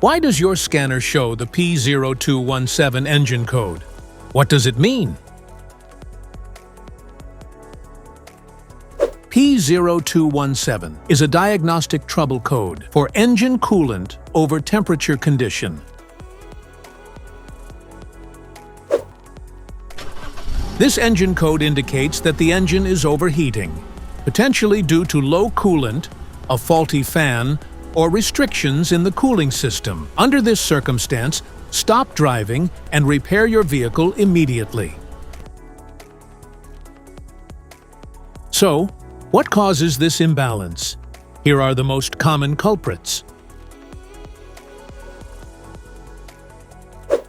Why does your scanner show the P0217 engine code? What does it mean? P0217 is a diagnostic trouble code for engine coolant over temperature condition. This engine code indicates that the engine is overheating, potentially due to low coolant, a faulty fan, or restrictions in the cooling system. Under this circumstance, stop driving and repair your vehicle immediately. So, what causes this imbalance? Here are the most common culprits.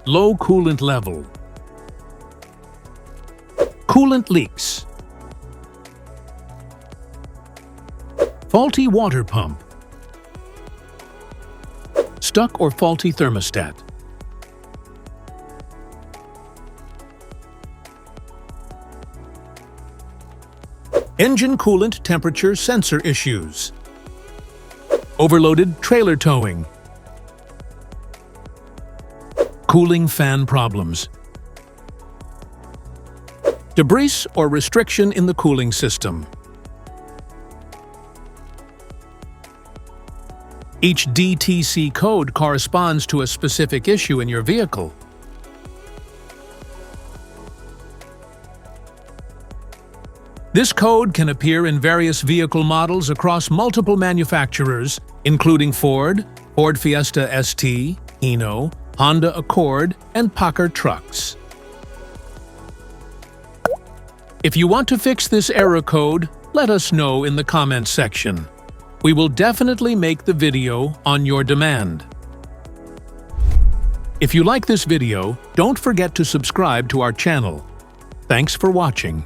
Low coolant level. Coolant leaks. Faulty water pump. Stuck or faulty thermostat. Engine coolant temperature sensor issues. Overloaded trailer towing. Cooling fan problems. Debris or restriction in the cooling system. Each DTC code corresponds to a specific issue in your vehicle. This code can appear in various vehicle models across multiple manufacturers, including Ford, Ford Fiesta ST, Hino, Honda Accord, and Packard trucks. If you want to fix this error code, let us know in the comments section. We will definitely make the video on your demand. If you like this video, don't forget to subscribe to our channel. Thanks for watching.